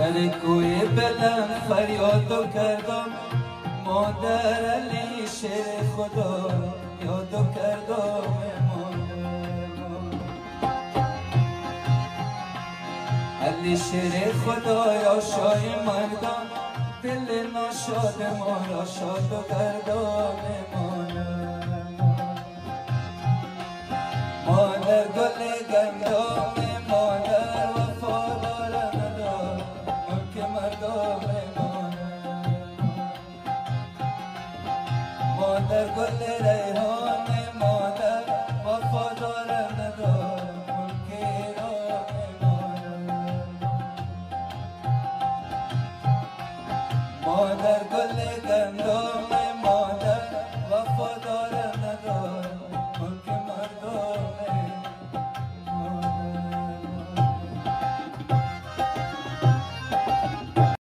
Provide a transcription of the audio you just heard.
سر کوی بلند فریادو کردم مادر علی شیر خدا یادو کردم علی شیر خدا یا شای مردم دل ناشاد ما را شادو کردم مادر گل گندم مادر وفادار ندار ملک مردم مادر گل ریحان مادر وفادار ندار ملک ایران مادر گل گندم